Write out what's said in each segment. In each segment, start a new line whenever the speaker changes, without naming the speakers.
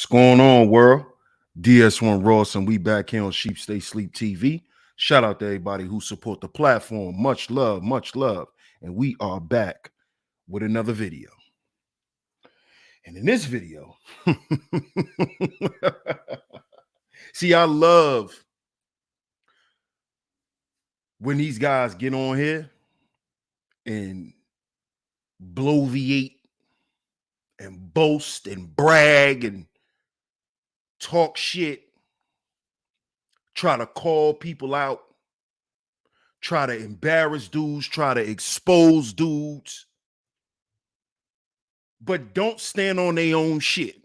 What's going on, world? DS1 Ross, and we back here on Stay Sleep TV. Shout out to everybody who support the platform. Much love, much love. And we are back with another video. And in this video, see, I love when these guys get on here and bloviate and boast and brag and talk shit, try to call people out, try to embarrass dudes, try to expose dudes, but don't stand on their own shit.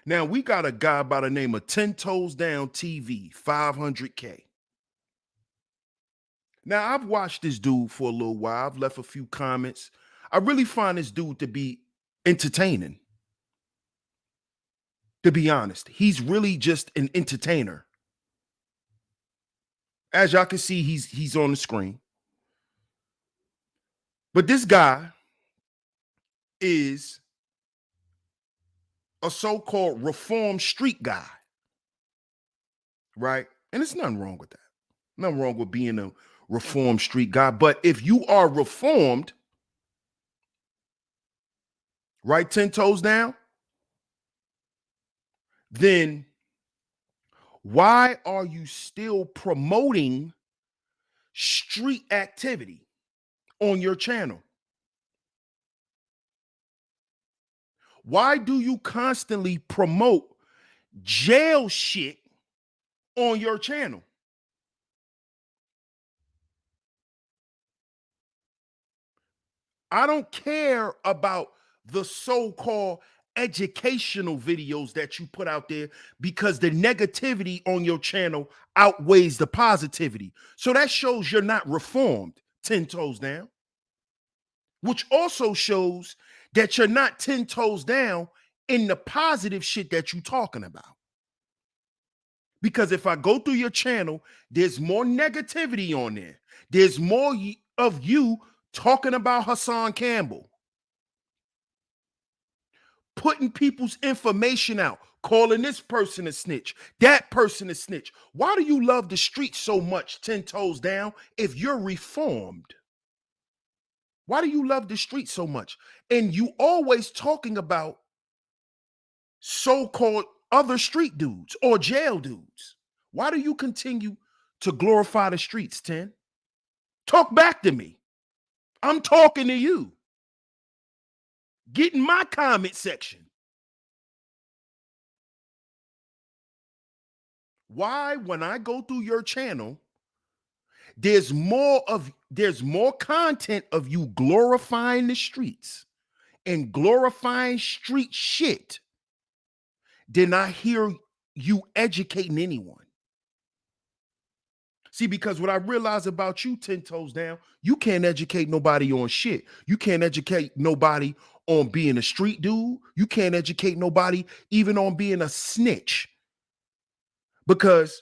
Now, we got a guy by the name of 10 Toes Down TV, 500K. Now, I've watched this dude for a little while. I've left a few comments. I really find this dude to be entertaining. To be honest, he's really just an entertainer. As y'all can see, he's on the screen. But this guy is a so-called reformed street guy, right? And there's nothing wrong with that. Nothing wrong with being a reformed street guy. But if you are reformed, right, 10 toes down, then why are you still promoting street activity on your channel? Why do you constantly promote jail shit on your channel? I don't care about the so-called educational videos that you put out there because the negativity on your channel outweighs the positivity. So that shows you're not reformed, 10 toes down, which also shows that you're not 10 toes down in the positive shit that you're talking about. Because if I go through your channel, there's more negativity on there. There's more of you talking about Hassan Campbell, putting people's information out, calling this person a snitch, that person a snitch. Why do you love the streets so much, 10 toes down, if you're reformed? Why do you love the streets so much? And you always talking about so-called other street dudes or jail dudes. Why do you continue to glorify the streets, 10? Talk back to me. I'm talking to you. Get in my comment section. Why, when I go through your channel, there's more content of you glorifying the streets and glorifying street shit than I hear you educating anyone. See, because what I realize about you, 10 toes down, you can't educate nobody on shit. You can't educate nobody on being a street dude. You can't educate nobody even on being a snitch. Because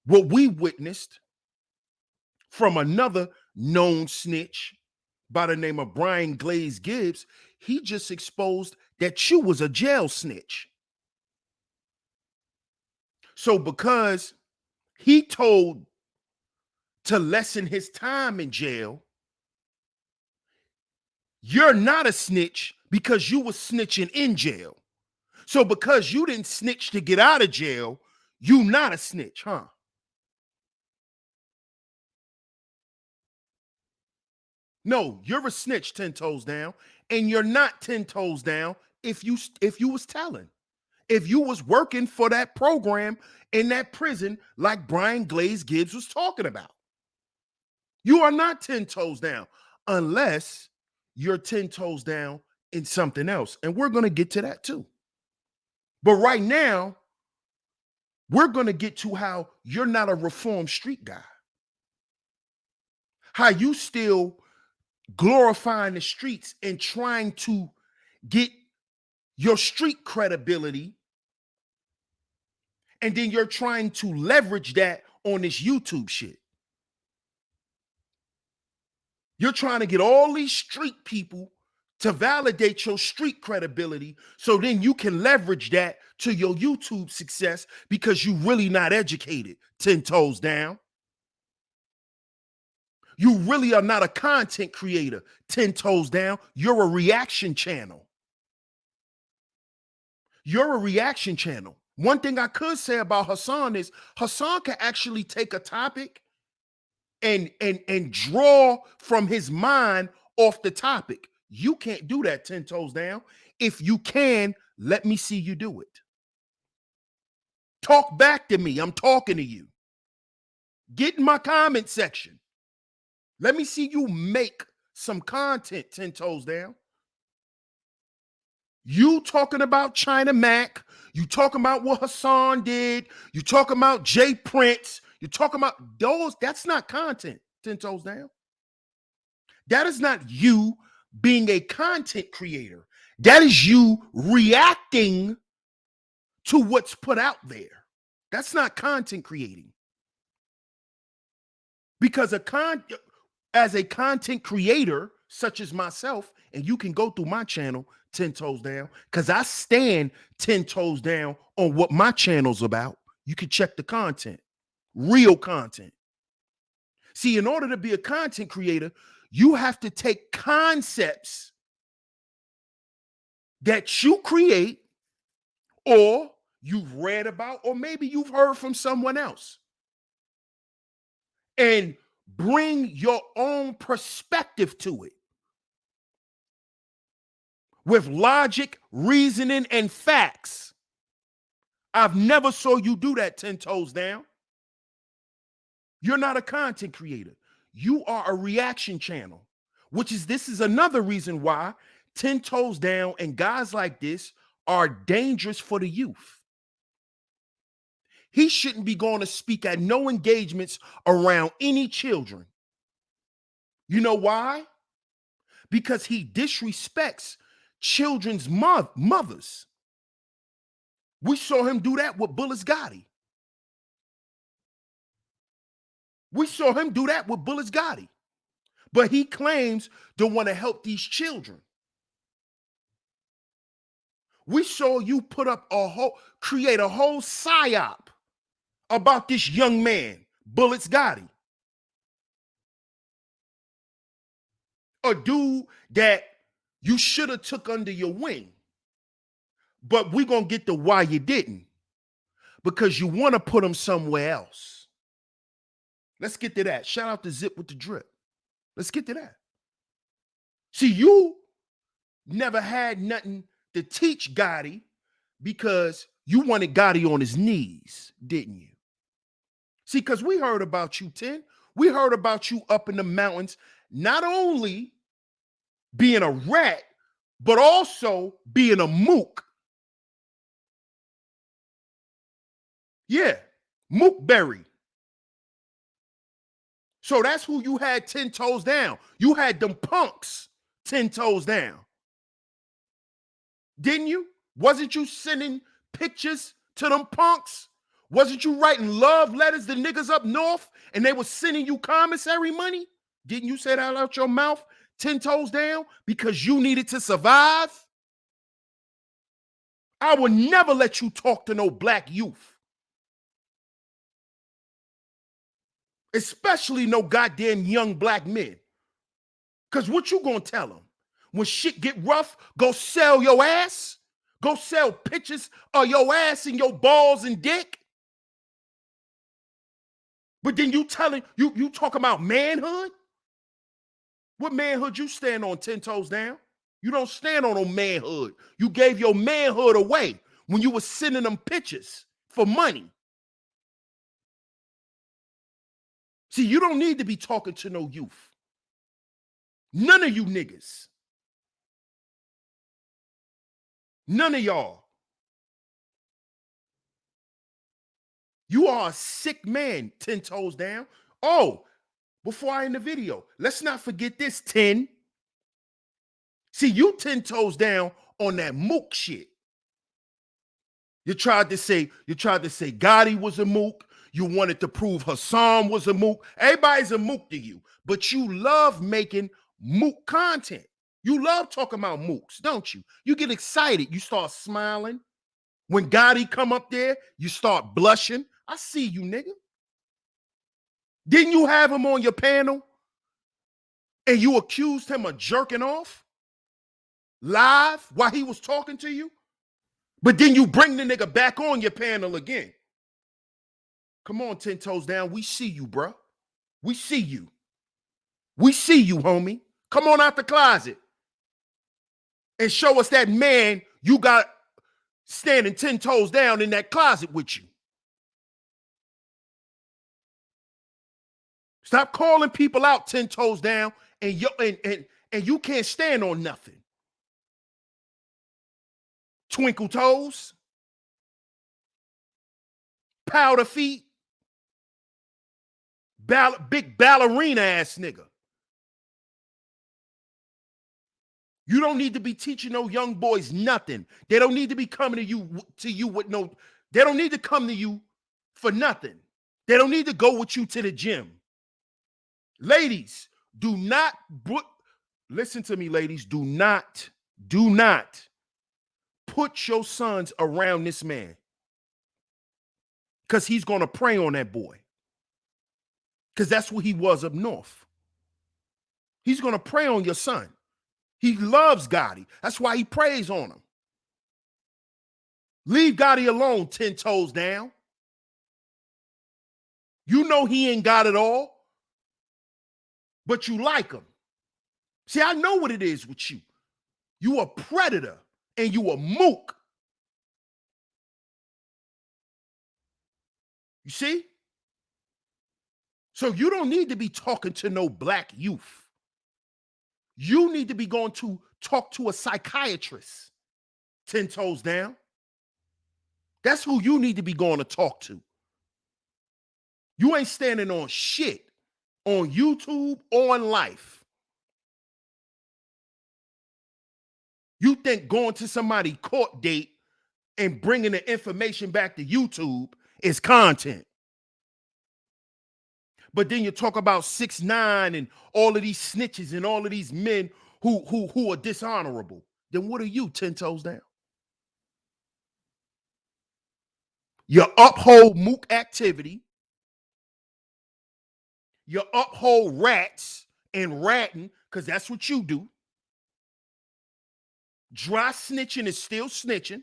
what we witnessed from another known snitch by the name of Brian Glaze Gibbs, he just exposed that you was a jail snitch. So because he told to lessen his time in jail, you're not a snitch because you was snitching in jail. So because you didn't snitch to get out of jail, you not a snitch, huh? No, you're a snitch, 10 toes down, and you're not 10 toes down if you was telling. If you was working for that program in that prison like Brian Glaze Gibbs was talking about. You are not 10 toes down unless you're 10 toes down in something else. And we're going to get to that too. But right now, we're going to get to how you're not a reformed street guy. How you still glorifying the streets and trying to get your street credibility, and then you're trying to leverage that on this YouTube shit. You're trying to get all these street people to validate your street credibility, so then you can leverage that to your YouTube success because you really not educated. 10 toes down. You really are not a content creator. 10 toes down. You're a reaction channel. You're a reaction channel. One thing I could say about Hassan is Hassan can actually take a topic and draw from his mind off the topic. You can't do that. 10 toes down. If you can, let me see you do it. Talk back to me. I'm talking to you. Get in my comment section. Let me see you make some content. 10 toes down. You talking about China Mac. You talking about what Hassan did. You talking about Jay Prince. You talking about those. That's not content. 10 toes down. That is not you being a content creator. That is you reacting to what's put out there. That's not content creating. Because as a content creator, such as myself, and you can go through my channel, 10 toes down, because I stand 10 toes down on what my channel's about. You can check the content, real content. See, in order to be a content creator, you have to take concepts that you create or you've read about, or maybe you've heard from someone else, and bring your own perspective to it with logic, reasoning, and facts. I've never saw you do that. 10 toes down. You're not a content creator. You are a reaction channel, this is another reason why 10 toes down and guys like this are dangerous for the youth. He shouldn't be going to speak at no engagements around any children. You know why? Because he disrespects children's mothers. We saw him do that with Bullets Gotti. But he claims to want to help these children. We saw you create a whole psyop about this young man, Bullets Gotti. A dude that you should have took under your wing. But we're going to get to why you didn't. Because you want to put him somewhere else. Let's get to that. Shout out to Zip with the Drip. Let's get to that. See, you never had nothing to teach Gotti because you wanted Gotti on his knees, didn't you? See, because we heard about you, 10. We heard about you up in the mountains, not only being a rat, but also being a mook. Yeah, mookberry. So that's who you had 10 toes down. You had them punks 10 toes down. Didn't you? Wasn't you sending pictures to them punks? Wasn't you writing love letters to niggas up north and they were sending you commissary money? Didn't you say that out your mouth 10 toes down because you needed to survive? I will never let you talk to no black youth. Especially no goddamn young black men. Because what you gonna tell them? When shit get rough, go sell your ass? Go sell pictures of your ass and your balls and dick? But then you talking about manhood? What manhood you stand on 10 toes down? You don't stand on no manhood. You gave your manhood away when you were sending them pictures for money. See, you don't need to be talking to no youth. None of you niggas. None of y'all. You are a sick man, 10 toes down. Oh, before I end the video, let's not forget this, 10. See, you 10 toes down on that mook shit. You tried to say Gotti was a mook. You wanted to prove Hassan was a mook. Everybody's a mook to you, but you love making mook content. You love talking about mooks, don't you? You get excited. You start smiling. When Gotti come up there, you start blushing. I see you, nigga. Didn't you have him on your panel and you accused him of jerking off live while he was talking to you? But then you bring the nigga back on your panel again. Come on, 10 toes down. We see you, bro. We see you. We see you, homie. Come on out the closet and show us that man you got standing 10 toes down in that closet with you. Stop calling people out 10 toes down and you can't stand on nothing. Twinkle toes, powder feet, big ballerina ass nigga. You don't need to be teaching no young boys nothing. They don't need to be coming to you with no, they don't need to come to you for nothing. They don't need to go with you to the gym. Ladies, do not listen to me, ladies. Do not put your sons around this man, because he's going to prey on that boy, because that's what he was up north. He's going to prey on your son. He loves Gotti. That's why he preys on him. Leave Gotti alone, 10 toes down. You know he ain't got it all, but you like him. See, I know what it is with you. You a predator and you a mook. You see? So you don't need to be talking to no black youth. You need to be going to talk to a psychiatrist, 10 toes down. That's who you need to be going to talk to. You ain't standing on shit on YouTube or in life. You think going to somebody's court date and bringing the information back to YouTube is content. But then you talk about 6ix9ine and all of these snitches and all of these men who are dishonorable. Then what are you, 10 toes down? You uphold mook activity. You uphold rats and ratting, because that's what you do. Dry snitching is still snitching.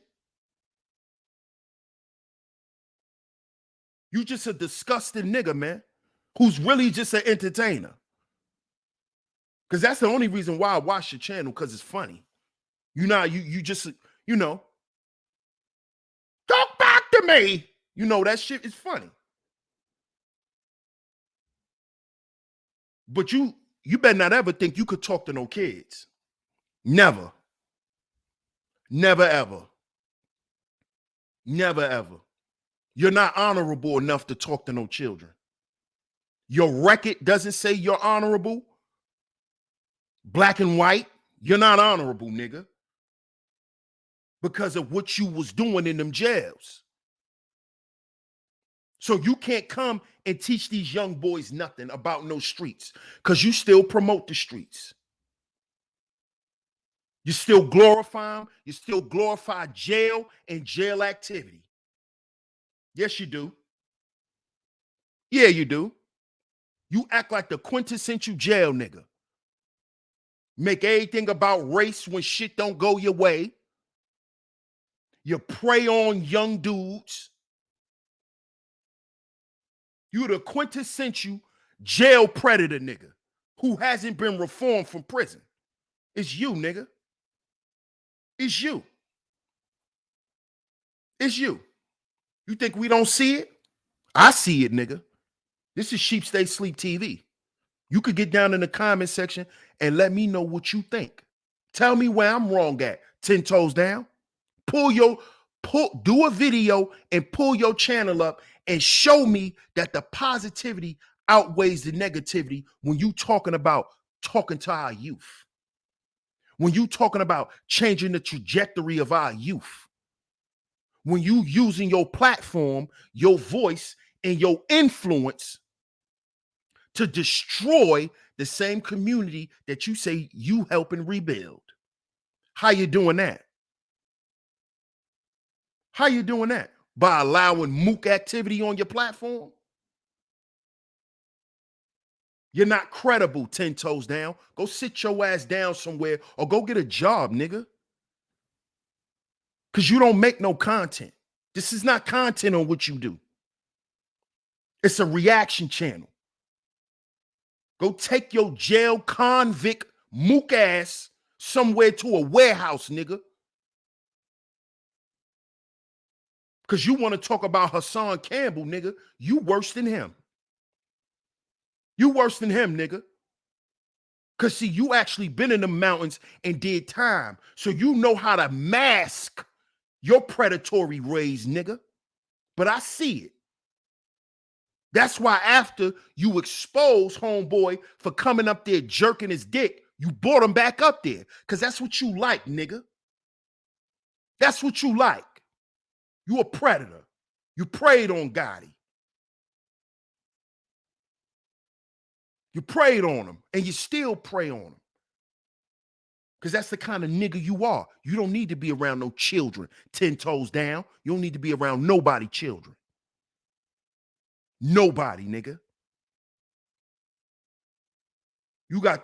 You just a disgusting nigga, man, who's really just an entertainer. Because that's the only reason why I watch your channel, because it's funny. You know, you just, you know, talk back to me. You know, that shit is funny. But you better not ever think you could talk to no kids. Never. Never, ever. Never, ever. You're not honorable enough to talk to no children. Your record doesn't say you're honorable. Black and white, you're not honorable, nigga. Because of what you was doing in them jails. So you can't come and teach these young boys nothing about no streets, because you still promote the streets. You still glorify them. You still glorify jail and jail activity. Yes, you do. Yeah, you do. You act like the quintessential jail nigga. Make everything about race when shit don't go your way. You prey on young dudes. You the quintessential jail predator nigga who hasn't been reformed from prison. It's you, nigga. It's you. It's you. You think we don't see it? I see it, nigga. This is SHEEPSTAYSLEEPTV. You could get down in the comment section and let me know what you think. Tell me where I'm wrong at. 10 toes down. Do a video and pull your channel up and show me that the positivity outweighs the negativity when you talking to our youth. When you talking about changing the trajectory of our youth. When you using your platform, your voice, and your influence to destroy the same community that you say you helping rebuild. How you doing that? How you doing that? By allowing mook activity on your platform? You're not credible, 10 toes down. Go sit your ass down somewhere or go get a job, nigga. Because you don't make no content. This is not content on what you do. It's a reaction channel. Go take your jail convict mook ass somewhere to a warehouse, nigga. Because you want to talk about Hassan Campbell, nigga. You worse than him. You worse than him, nigga. Because, see, you actually been in the mountains and did time. So you know how to mask your predatory ways, nigga. But I see it. That's why after you expose homeboy for coming up there jerking his dick, you brought him back up there. Because that's what you like, nigga. That's what you like. You a predator. You preyed on Gotti. You preyed on him, and you still prey on him. Because that's the kind of nigga you are. You don't need to be around no children 10 toes down. You don't need to be around nobody children. Nobody, nigga. You got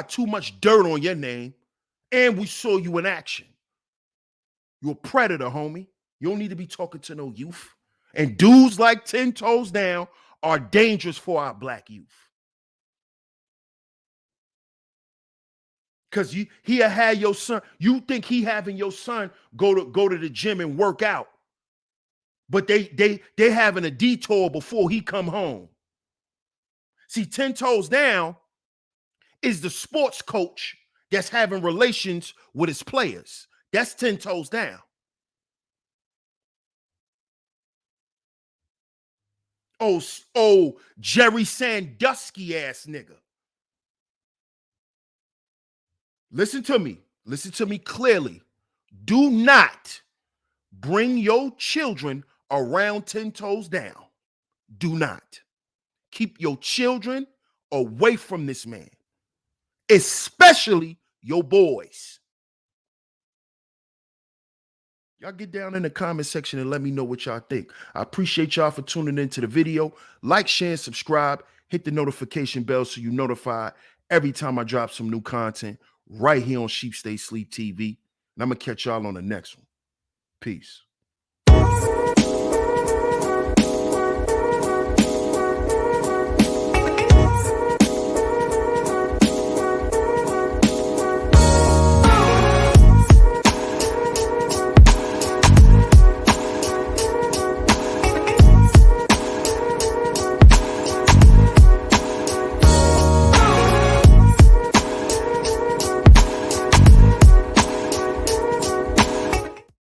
too much dirt on your name, and we saw you in action. You're a predator, homie. You don't need to be talking to no youth. And dudes like 10 toes down are dangerous for our black youth. Because he'll have your son. You think he having your son go to the gym and work out, but they having a detour before he come home. See, 10 toes down is the sports coach that's having relations with his players. That's 10 toes down. Oh, Jerry Sandusky ass nigga. Listen to me. Listen to me clearly. Do not bring your children around 10 toes down. Do not. Keep your children away from this man, especially your boys. Y'all get down in the comment section and let me know what y'all think. I appreciate y'all for tuning into the video. Like, share, and subscribe. Hit the notification bell so you're notified every time I drop some new content right here on Sheep Stay Sleep TV. And I'm going to catch y'all on the next one. Peace.